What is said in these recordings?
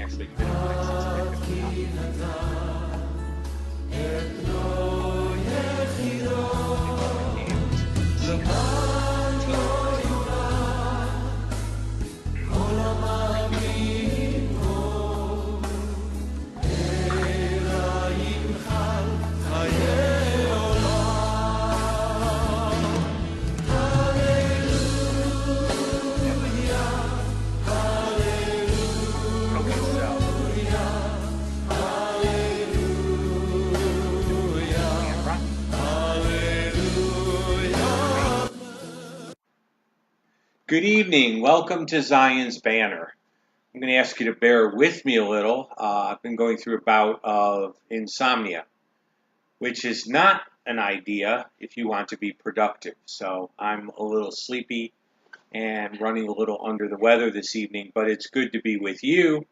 actually fit in like 6 minutes. Good evening. Welcome to Zion's Banner. I'm going to ask you to bear with me a little. I've been going through a bout of insomnia, which is not an idea if you want to be productive. So I'm a little sleepy and running a little under the weather this evening, but it's good to be with you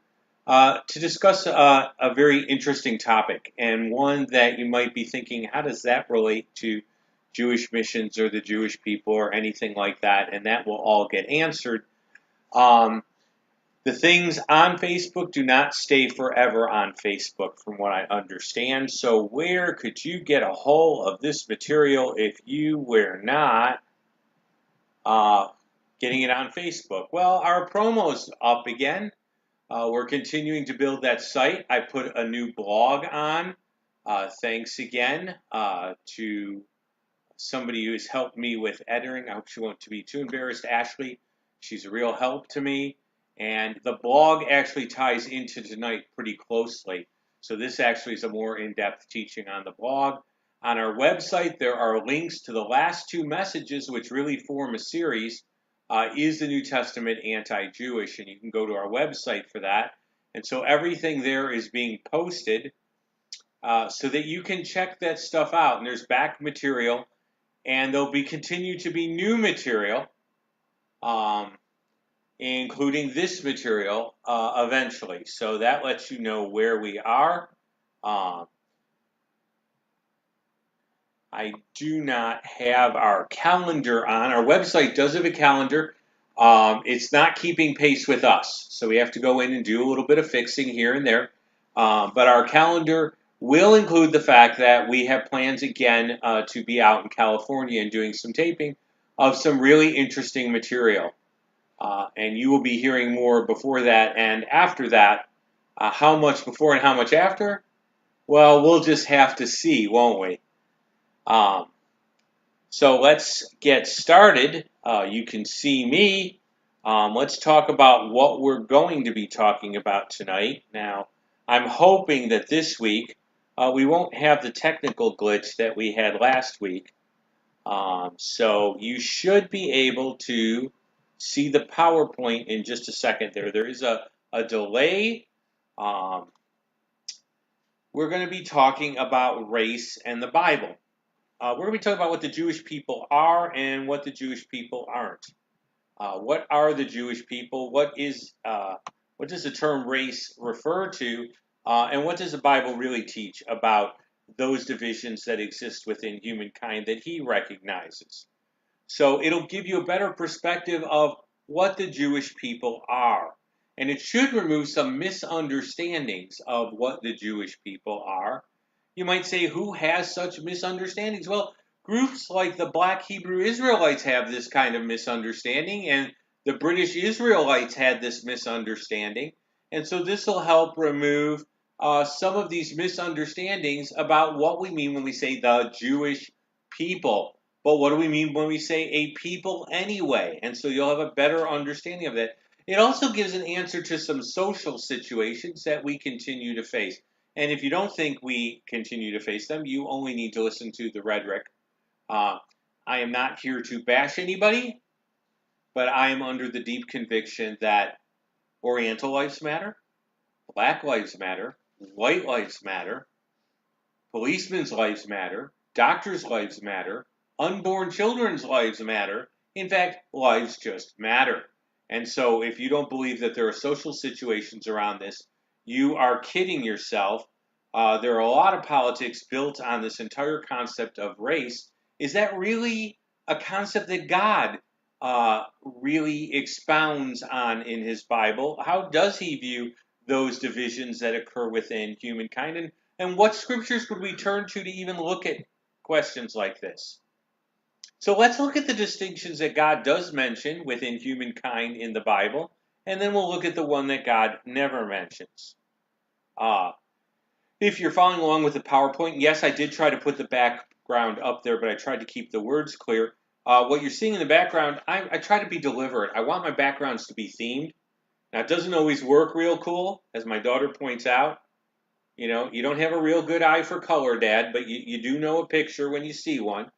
to discuss a very interesting topic, and one that you might be thinking, how does that relate to Jewish missions or the Jewish people or anything like that? And that will all get answered. The things on Facebook do not stay forever on Facebook, from what I understand. So where could you get a hold of this material if you were not getting it on Facebook? Well, our promo's up again. We're continuing to build that site. I put a new blog on. Thanks again to somebody who's helped me with editing. I hope she won't be too embarrassed, Ashley. She's a real help to me. And the blog actually ties into tonight pretty closely. So this actually is a more in-depth teaching on the blog. On our website, there are links to the last two messages, which really form a series. Is the New Testament anti-Jewish? And you can go to our website for that. And so everything there is being posted so that you can check that stuff out. And there's back material, and there'll continue to be new material, including this material eventually. So that lets you know where we are. I do not have our calendar on. Our website does have a calendar. It's not keeping pace with us, so we have to go in and do a little bit of fixing here and there. But our calendar will include the fact that we have plans again to be out in California and doing some taping of some really interesting material. And you will be hearing more before that and after that. How much before and how much after? Well, we'll just have to see, won't we? So let's get started. You can see me. Let's talk about what we're going to be talking about tonight. Now, I'm hoping that this week we won't have the technical glitch that we had last week. So you should be able to see the PowerPoint in just a second there. There is a delay. We're going to be talking about race and the Bible. We're going to be talking about what the Jewish people are and what the Jewish people aren't. What are the Jewish people? What does the term race refer to? And what does the Bible really teach about those divisions that exist within humankind that he recognizes? So it'll give you a better perspective of what the Jewish people are. And it should remove some misunderstandings of what the Jewish people are. You might say, who has such misunderstandings? Well, groups like the Black Hebrew Israelites have this kind of misunderstanding, and the British Israelites had this misunderstanding. And so this will help remove some of these misunderstandings about what we mean when we say the Jewish people. But what do we mean when we say a people anyway? And so you'll have a better understanding of that. It also gives an answer to some social situations that we continue to face. And if you don't think we continue to face them, you only need to listen to the rhetoric. I am not here to bash anybody, but I am under the deep conviction that Oriental lives matter, Black lives matter, white lives matter, policemen's lives matter, doctors' lives matter, unborn children's lives matter. In fact, lives just matter. And so if you don't believe that there are social situations around this, you are kidding yourself. There are a lot of politics built on this entire concept of race. Is that really a concept that God really expounds on in his Bible? How does he view those divisions that occur within humankind. And what scriptures would we turn to even look at questions like this? So let's look at the distinctions that God does mention within humankind in the Bible, and then we'll look at the one that God never mentions. If you're following along with the PowerPoint, yes, I did try to put the background up there, but I tried to keep the words clear. What you're seeing in the background, I try to be deliberate. I want my backgrounds to be themed. Now, it doesn't always work real cool, as my daughter points out. You know, you don't have a real good eye for color, Dad, but you do know a picture when you see one.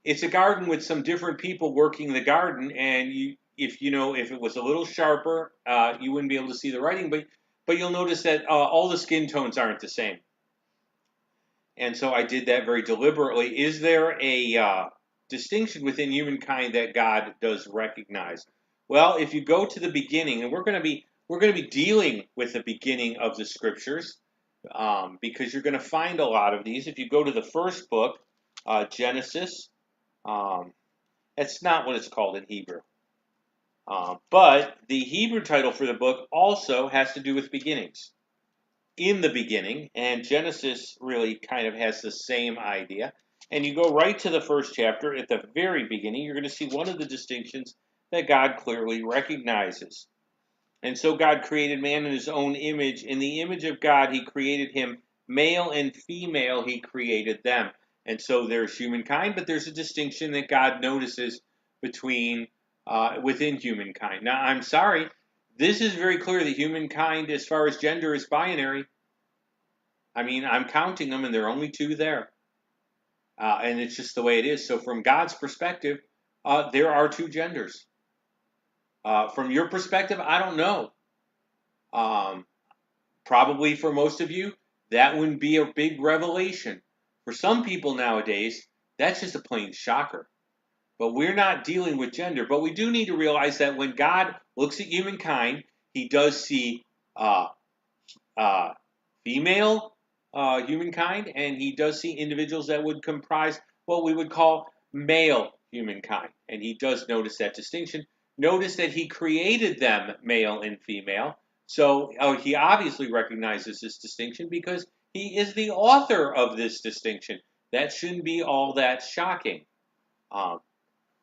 It's a garden with some different people working the garden, and if it was a little sharper, you wouldn't be able to see the writing, but you'll notice that all the skin tones aren't the same. And so I did that very deliberately. Is there a distinction within humankind that God does recognize? Well, if you go to the beginning, and we're going to be dealing with the beginning of the scriptures, because you're going to find a lot of these. If you go to the first book, Genesis, that's not what it's called in Hebrew. But the Hebrew title for the book also has to do with beginnings. In the beginning, and Genesis really kind of has the same idea. And you go right to the first chapter, at the very beginning, you're going to see one of the distinctions that God clearly recognizes. And so God created man in his own image. In the image of God, he created him, male and female, he created them. And so there's humankind, but there's a distinction that God notices within humankind. Now, I'm sorry, this is very clear that humankind, as far as gender, is binary. I mean, I'm counting them, and there are only two there. And it's just the way it is. So from God's perspective, there are two genders. From your perspective, I don't know. Probably for most of you, that wouldn't be a big revelation. For some people nowadays, that's just a plain shocker. But we're not dealing with gender. But we do need to realize that when God looks at humankind, he does see female humankind, and he does see individuals that would comprise what we would call male humankind. And he does notice that distinction. Notice that he created them male and female. So he obviously recognizes this distinction because he is the author of this distinction. That shouldn't be all that shocking.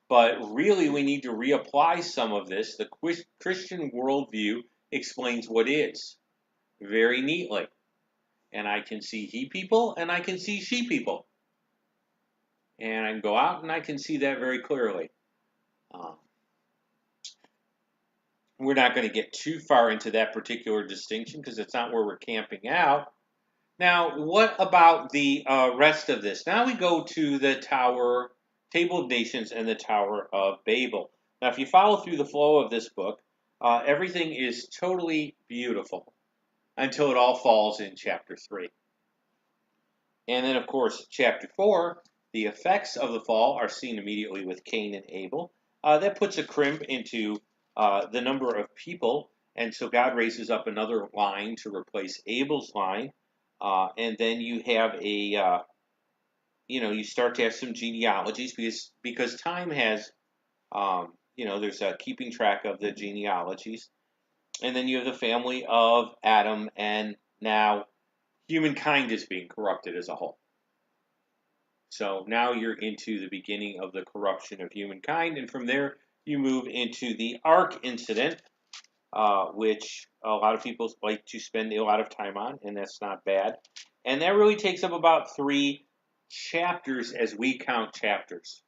But really, we need to reapply some of this. The Christian worldview explains what is very neatly. And I can see he people, and I can see she people. And I can go out, and I can see that very clearly. We're not going to get too far into that particular distinction because it's not where we're camping out. Now, what about the rest of this? Now we go to the Table of Nations and the Tower of Babel. Now, if you follow through the flow of this book, everything is totally beautiful until it all falls in chapter 3. And then, of course, chapter 4, the effects of the fall are seen immediately with Cain and Abel. That puts a crimp into the number of people, and so God raises up another line to replace Abel's line. And then you have you start to have some genealogies because time has, there's a keeping track of the genealogies. And then you have the family of Adam, and now humankind is being corrupted as a whole. So now you're into the beginning of the corruption of humankind, and from there you move into the Ark incident, which a lot of people like to spend a lot of time on, and that's not bad. And that really takes up about 3 chapters as we count chapters.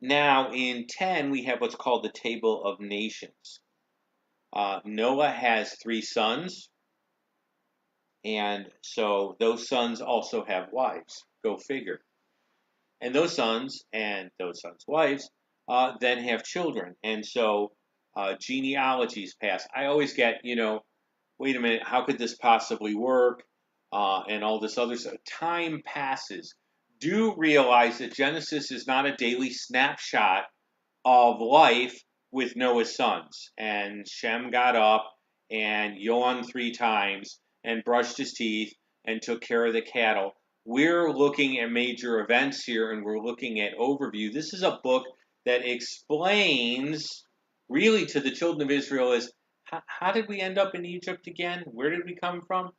Now in 10, we have what's called the Table of Nations. Noah has 3 sons, and so those sons also have wives. Go figure. And those sons and those sons' wives then have children. And so genealogies pass. I always get, wait a minute, how could this possibly work? And all this other stuff. Time passes. Do realize that Genesis is not a daily snapshot of life with Noah's sons. And Shem got up and yawned 3 times and brushed his teeth and took care of the cattle. We're looking at major events here, and we're looking at overview. This is a book that explains really to the children of Israel is how did we end up in Egypt again? Where did we come from?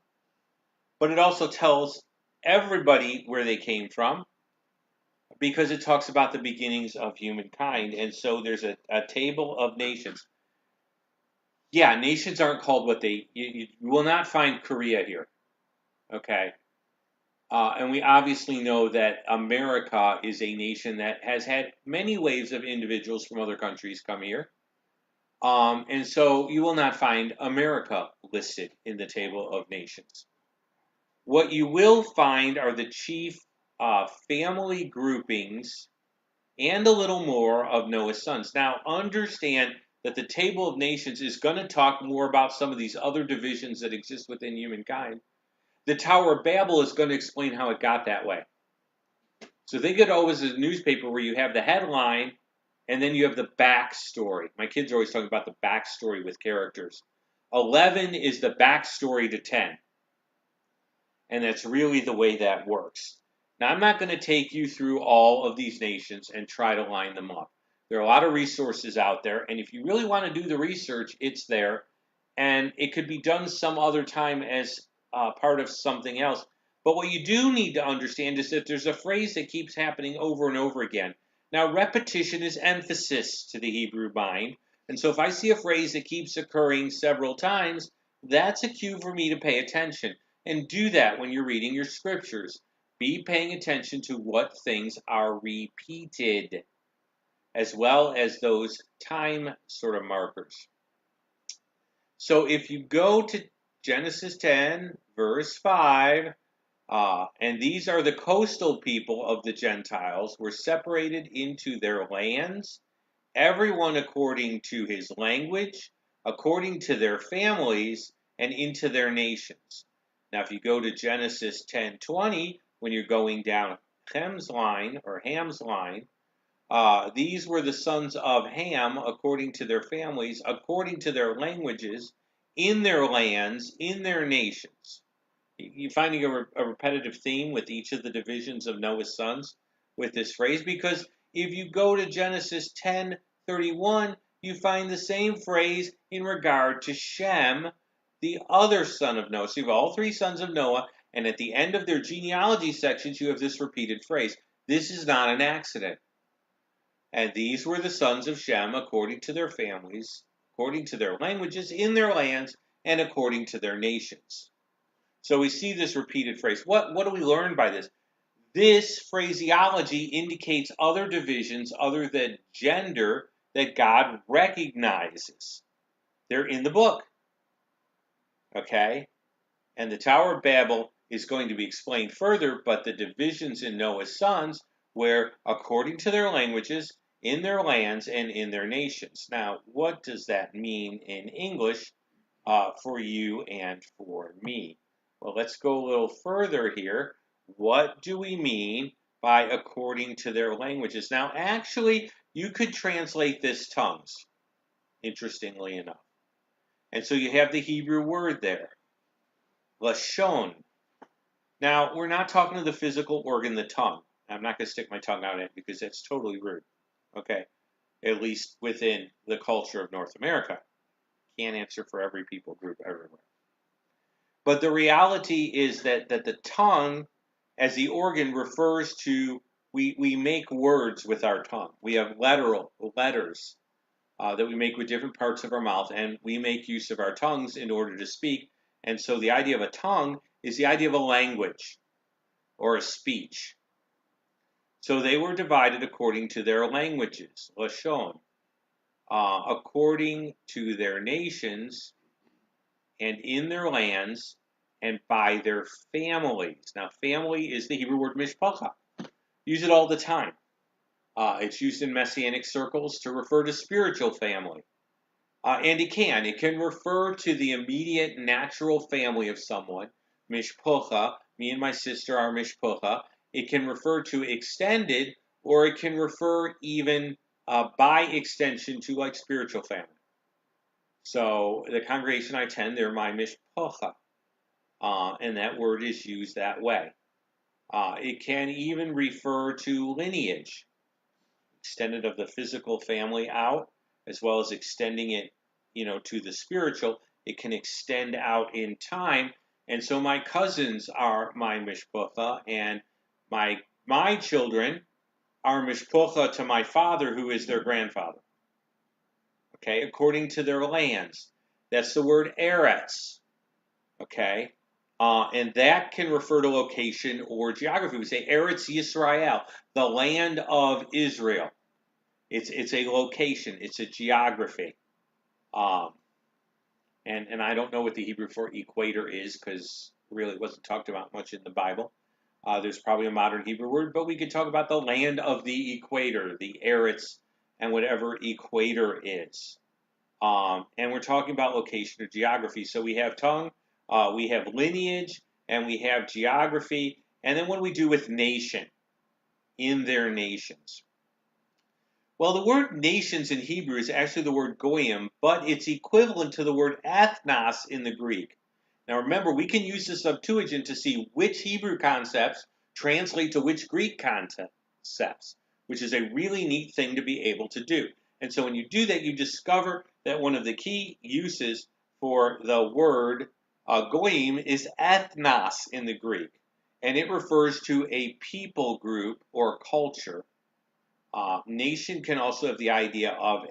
But it also tells everybody where they came from because it talks about the beginnings of humankind. And so there's a table of nations. Yeah, nations aren't called what you will not find Korea here. Okay. And we obviously know that America is a nation that has had many waves of individuals from other countries come here. And so you will not find America listed in the table of nations. What you will find are the chief family groupings and a little more of Noah's sons. Now, understand that the table of nations is going to talk more about some of these other divisions that exist within humankind. The Tower of Babel is going to explain how it got that way. So think of it always as a newspaper where you have the headline and then you have the backstory. My kids are always talking about the backstory with characters. 11 is the backstory to 10. And that's really the way that works. Now, I'm not going to take you through all of these nations and try to line them up. There are a lot of resources out there, and if you really want to do the research, it's there. And it could be done some other time as part of something else. But what you do need to understand is that there's a phrase that keeps happening over and over again. Now, repetition is emphasis to the Hebrew mind. And so if I see a phrase that keeps occurring several times, that's a cue for me to pay attention. And do that when you're reading your scriptures. Be paying attention to what things are repeated, as well as those time sort of markers. So if you go to Genesis 10, verse 5, and these are the coastal people of the Gentiles, were separated into their lands, everyone according to his language, according to their families, and into their nations. Now, if you go to Genesis 10:20, when you're going down Ham's line, these were the sons of Ham according to their families, according to their languages, in their lands, in their nations. You're finding a repetitive theme with each of the divisions of Noah's sons with this phrase, because if you go to Genesis 10:31, you find the same phrase in regard to Shem, the other son of Noah. So you have all three sons of Noah, and at the end of their genealogy sections, you have this repeated phrase. This is not an accident. And these were the sons of Shem according to their families, according to their languages, in their lands, and according to their nations. So we see this repeated phrase. What do we learn by this? This phraseology indicates other divisions other than gender that God recognizes. They're in the book. Okay? And the Tower of Babel is going to be explained further, but the divisions in Noah's sons were according to their languages, in their lands, and in their nations. Now, what does that mean in English for you and for me? Well, let's go a little further here. What do we mean by according to their languages? Now, actually, you could translate this tongues, interestingly enough. And so you have the Hebrew word there, lashon. Now, we're not talking to the physical organ, the tongue. I'm not going to stick my tongue out at it because that's totally rude, okay? At least within the culture of North America. Can't answer for every people group everywhere. But the reality is that the tongue, as the organ, refers to, we make words with our tongue. We have letters that we make with different parts of our mouth, and we make use of our tongues in order to speak. And so the idea of a tongue is the idea of a language or a speech. So they were divided according to their languages, lashon, according to their nations, and in their lands, and by their families. Now, family is the Hebrew word mishpacha. Use it all the time. It's used in Messianic circles to refer to spiritual family. And it can refer to the immediate natural family of someone, mishpacha. Me and my sister are mishpacha. It can refer to extended, or it can refer even by extension to like spiritual family. So the congregation I attend, they're my mishpacha, and that word is used that way. It can even refer to lineage, extended of the physical family out, as well as extending it to the spiritual. It can extend out in time. And so my cousins are my mishpucha, and my children are mishpucha to my father, who is their grandfather. Okay, according to their lands. That's the word eretz. Okay, and that can refer to location or geography. We say Eretz Yisrael, the land of Israel. It's a location. It's a geography. Um, and I don't know what the Hebrew for equator is, because really it wasn't talked about much in the Bible. There's probably a modern Hebrew word, but we could talk about the land of the equator, the Eretz, and whatever equator is. And we're talking about location or geography. So we have tongue, we have lineage, and we have geography. And then what do we do with nation? In their nations. Well, the word nations in Hebrew is actually the word goyim, but it's equivalent to the word ethnos in the Greek. Now remember, we can use the Septuagint to see which Hebrew concepts translate to which Greek concepts, which is a really neat thing to be able to do. And so when you do that, you discover that one of the key uses for the word goyim is ethnos in the Greek. And it refers to a people group or culture. Nation can also have the idea of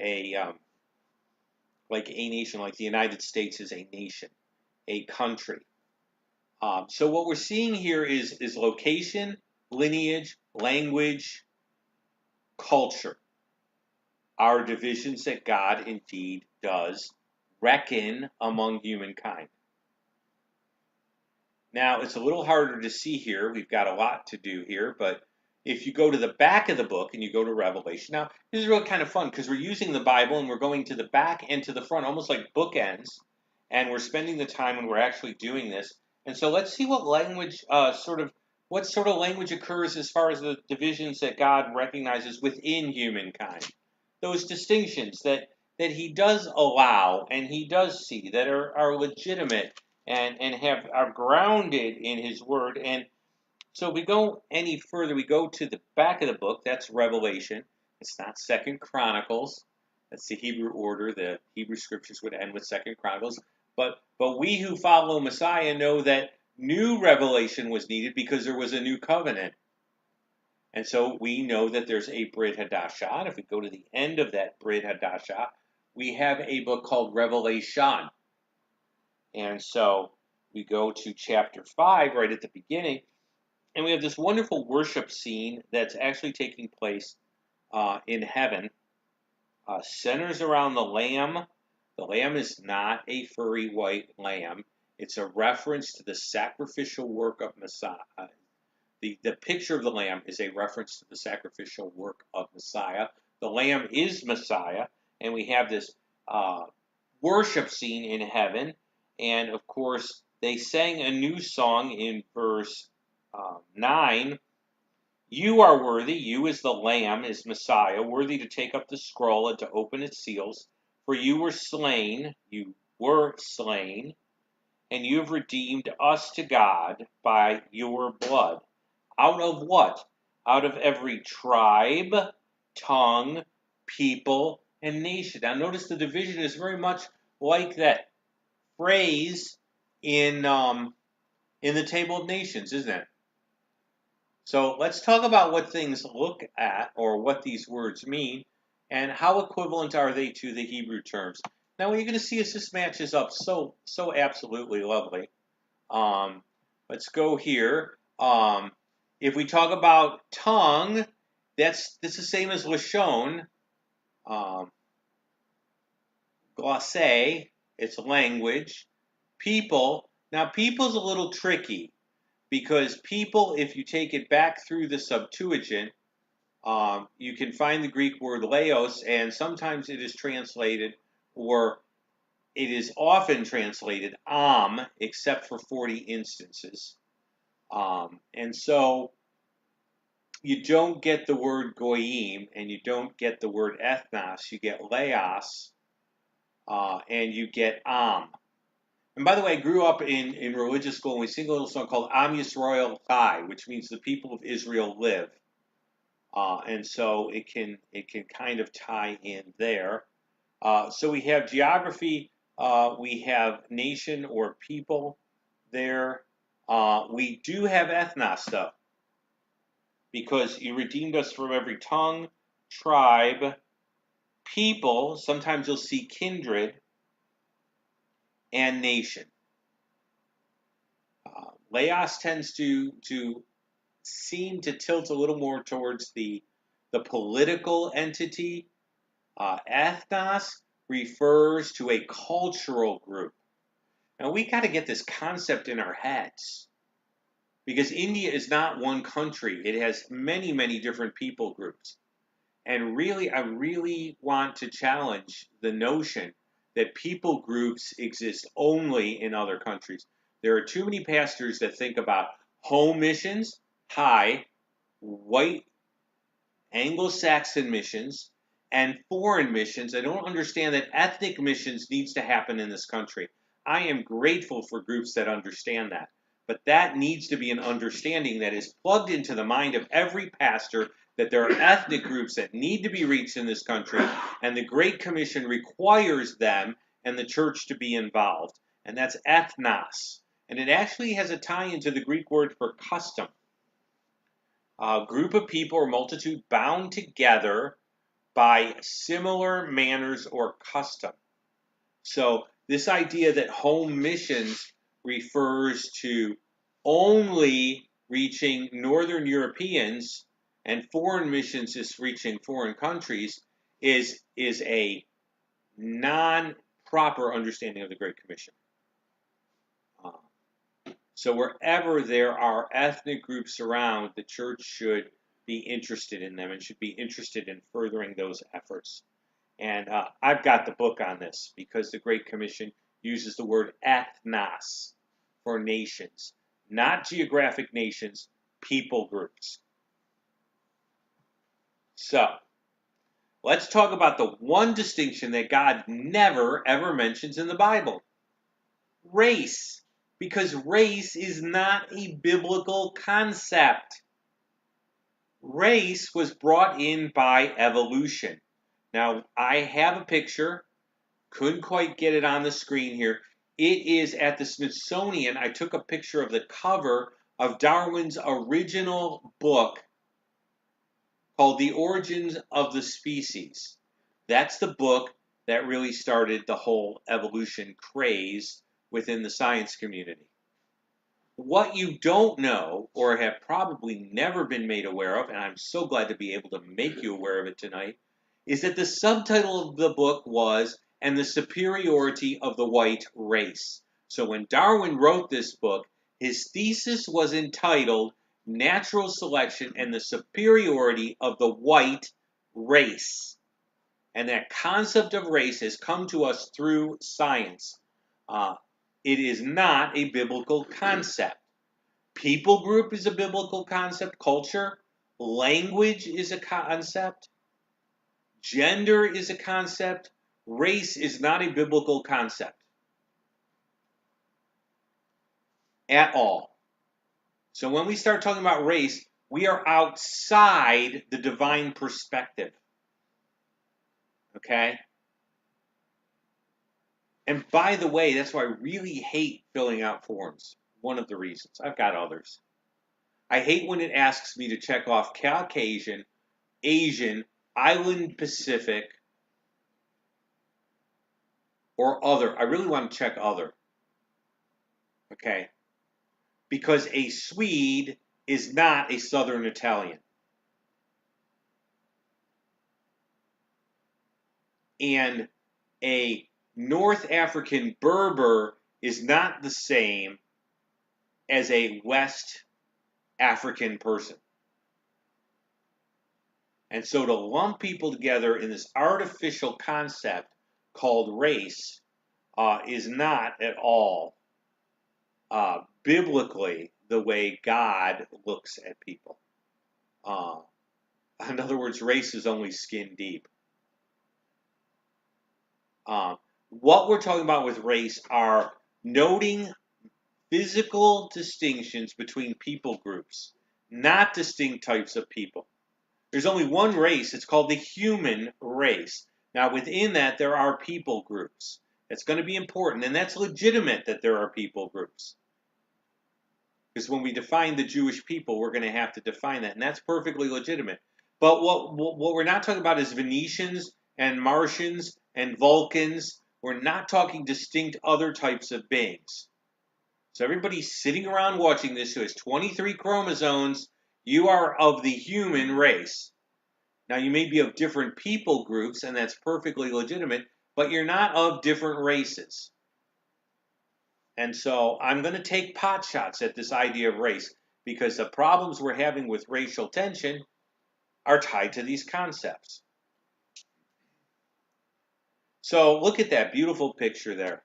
like a nation, like the United States is a nation, a country. So what we're seeing here is location, lineage, language, culture are divisions that God indeed does reckon among humankind. Now, it's a little harder to see here. We've got a lot to do here, but if you go to the back of the book and you go to Revelation, now this is really kind of fun because we're using the Bible and we're going to the back and to the front, almost like bookends, and we're spending the time when we're actually doing this. And so let's see what language, what sort of language occurs as far as the divisions that God recognizes within humankind. Those distinctions that He does allow and He does see that are legitimate and are grounded in His Word. And so if we go any further, we go to the back of the book. That's Revelation. It's not Second Chronicles. That's the Hebrew order. The Hebrew scriptures would end with Second Chronicles. But we who follow Messiah know that new revelation was needed because there was a new covenant. And so we know that there's a Brit Hadashah. And if we go to the end of that Brit Hadashah, we have a book called Revelation. And so we go to chapter 5 right at the beginning, and we have this wonderful worship scene that's actually taking place in heaven. Centers around the Lamb. The Lamb is not a furry white lamb. It's a reference to the sacrificial work of Messiah. The picture of the Lamb is a reference to the sacrificial work of Messiah. The Lamb is Messiah, and we have this worship scene in heaven. And of course, they sang a new song in verse 9. You are worthy, you as the Lamb, is Messiah, worthy to take up the scroll and to open its seals. For you were slain, and you have redeemed us to God by your blood. Out of what? Out of every tribe, tongue, people, and nation. Now notice the division is very much like that phrase in the Table of Nations, isn't it? So let's talk about what things look at, or what these words mean, and how equivalent are they to the Hebrew terms. Now what you're going to see is this matches up so absolutely lovely. Let's go here. If we talk about tongue, that's the same as Lashon. Glosse, it's language. People. Now, people's a little tricky because people, if you take it back through the Septuagint, you can find the Greek word laos, and sometimes it is translated, or it is often translated except for 40 instances. And so you don't get the word goyim, and you don't get the word ethnos. You get laos, and you get And by the way, I grew up in religious school, and we sing a little song called Am Yisrael Chai, which means the people of Israel live. And so it can kind of tie in there. So we have geography, we have nation or people there. We do have ethnos though, because you redeemed us from every tongue, tribe, people. Sometimes you'll see kindred and nation. Laos tends to seem to tilt a little more towards the political entity. Ethnos refers to a cultural group. Now we got to get this concept in our heads because India is not one country. It has many, many different people groups. And really, I really want to challenge the notion that people groups exist only in other countries. There are too many pastors that think about home missions, hi, white Anglo-Saxon missions, and foreign missions. I don't understand that ethnic missions needs to happen in this country. I am grateful for groups that understand that. But that needs to be an understanding that is plugged into the mind of every pastor that there are ethnic groups that need to be reached in this country, and the Great Commission requires them and the church to be involved. And that's ethnos. And it actually has a tie into the Greek word for custom. A group of people or multitude bound together by similar manners or custom. So this idea that home missions refers to only reaching Northern Europeans and foreign missions is reaching foreign countries is a non-proper understanding of the Great Commission. So wherever there are ethnic groups around, the church should be interested in them and should be interested in furthering those efforts. And I've got the book on this because the Great Commission uses the word ethnos for nations, not geographic nations, people groups. So let's talk about the one distinction that God never ever mentions in the Bible: race. Because race is not a biblical concept. Race was brought in by evolution. Now, I have a picture. Couldn't quite get it on the screen here. It is at the Smithsonian. I took a picture of the cover of Darwin's original book called The Origins of the Species. That's the book that really started the whole evolution craze within the science community. What you don't know, or have probably never been made aware of, and I'm so glad to be able to make you aware of it tonight, is that the subtitle of the book was "And the Superiority of the White Race." So when Darwin wrote this book, his thesis was entitled "Natural Selection and the Superiority of the White Race." And that concept of race has come to us through science. It is not a biblical concept. People group is a biblical concept. Culture, language is a concept. Gender is a concept. Race is not a biblical concept at all. So when we start talking about race, we are outside the divine perspective. Okay? And by the way, that's why I really hate filling out forms. One of the reasons. I've got others. I hate when it asks me to check off Caucasian, Asian, Island Pacific, or other. I really want to check other. Okay? Because a Swede is not a Southern Italian. And a North African Berber is not the same as a West African person. And so to lump people together in this artificial concept called race is not at all biblically the way God looks at people. In other words, race is only skin deep. What we're talking about with race are noting physical distinctions between people groups, not distinct types of people. There's only one race. It's called the human race. Now, within that, there are people groups. It's going to be important, and that's legitimate that there are people groups. Because when we define the Jewish people, we're going to have to define that, and that's perfectly legitimate. But what we're not talking about is Venetians and Martians and Vulcans. We're not talking distinct other types of beings. So everybody sitting around watching this who has 23 chromosomes, you are of the human race. Now, you may be of different people groups, and that's perfectly legitimate, but you're not of different races. And so I'm going to take pot shots at this idea of race because the problems we're having with racial tension are tied to these concepts. So look at that beautiful picture there.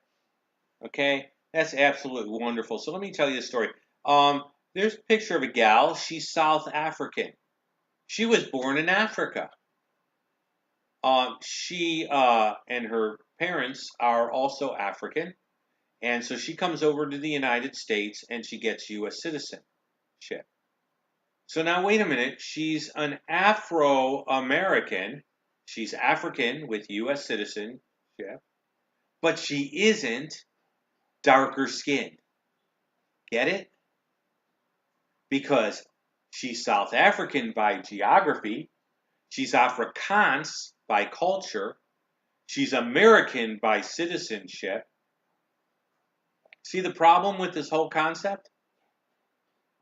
Okay, that's absolutely wonderful. So let me tell you a story. There's a picture of a gal. She's South African. She was born in Africa. She and her parents are also African. And so she comes over to the United States and she gets U.S. citizenship. So now, wait a minute. She's an Afro-American. She's African with U.S. citizenship, but she isn't darker skinned. Get it? Because she's South African by geography, she's Afrikaans by culture, she's American by citizenship. See the problem with this whole concept?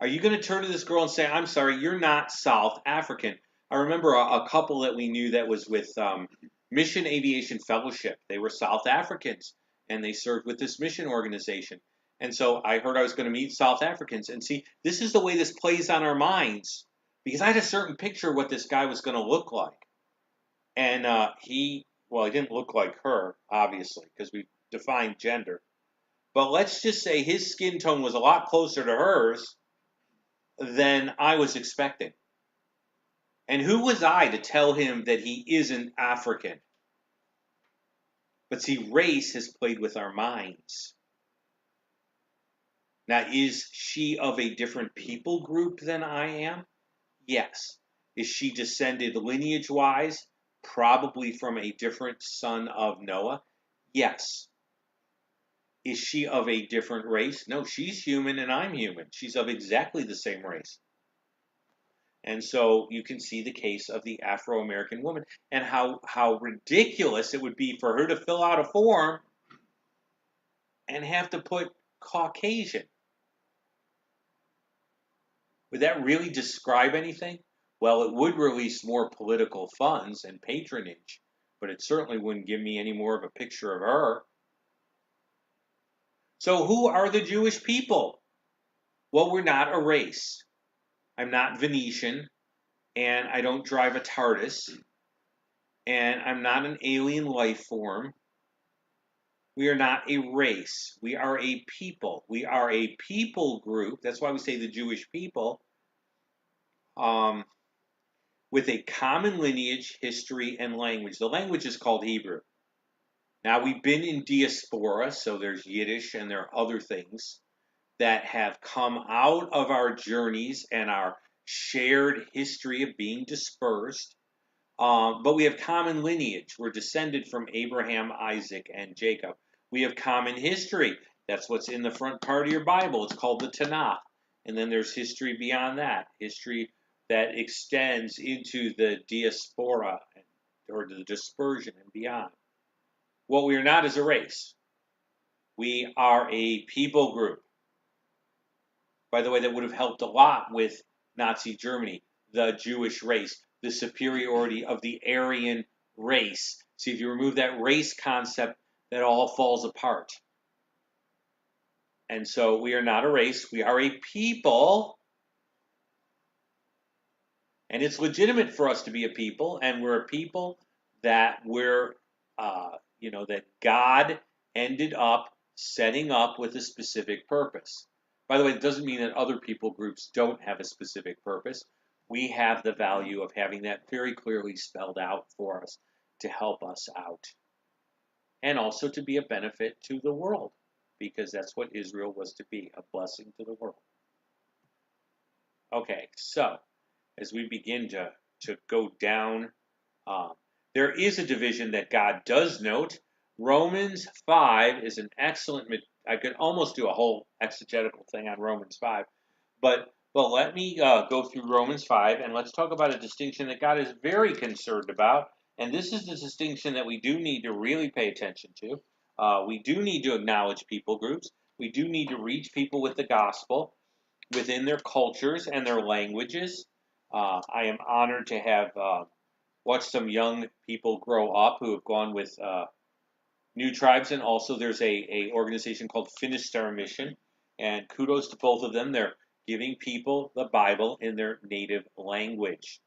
Are you going to turn to this girl and say, I'm sorry, you're not South African? I remember a couple that we knew that was with Mission Aviation Fellowship. They were South Africans, and they served with this mission organization. And so I heard I was going to meet South Africans. And see, this is the way this plays on our minds, because I had a certain picture of what this guy was going to look like. And he didn't look like her, obviously, because we defined gender. But let's just say his skin tone was a lot closer to hers than I was expecting. And who was I to tell him that he isn't African? But see, race has played with our minds. Now, is she of a different people group than I am? Yes. Is she descended lineage-wise? Probably from a different son of Noah? Yes. Is she of a different race? No, she's human and I'm human. She's of exactly the same race. And so you can see the case of the Afro-American woman and how ridiculous it would be for her to fill out a form and have to put Caucasian. Would that really describe anything? Well, it would release more political funds and patronage, but it certainly wouldn't give me any more of a picture of her. So who are the Jewish people? Well, we're not a race. I'm not Venetian, and I don't drive a TARDIS, and I'm not an alien life form. We are not a race. We are a people. We are a people group. That's why we say the Jewish people, with a common lineage, history, and language. The language is called Hebrew. Now, we've been in diaspora, so there's Yiddish and there are other things that have come out of our journeys and our shared history of being dispersed. But we have common lineage. We're descended from Abraham, Isaac, and Jacob. We have common history. That's what's in the front part of your Bible. It's called the Tanakh. And then there's history beyond that, history that extends into the diaspora or the dispersion and beyond. What we are not is a race. We are a people group. By the way, that would have helped a lot with Nazi Germany, the Jewish race, the superiority of the Aryan race. See, if you remove that race concept, that all falls apart. And so we are not a race, we are a people. And it's legitimate for us to be a people, and we're a people that that God ended up setting up with a specific purpose. By the way, it doesn't mean that other people groups don't have a specific purpose. We have the value of having that very clearly spelled out for us to help us out. And also to be a benefit to the world, because that's what Israel was to be, a blessing to the world. Okay, so as we begin to go down There is a division that God does note. Romans 5 is an excellent, I could almost do a whole exegetical thing on Romans 5, but let me go through Romans 5 and let's talk about a distinction that God is very concerned about. And this is the distinction that we do need to really pay attention to. We do need to acknowledge people groups. We do need to reach people with the gospel within their cultures and their languages. I am honored to have watched some young people grow up who have gone with New Tribes, and also there's a organization called Finisterre Mission. And kudos to both of them. They're giving people the Bible in their native language.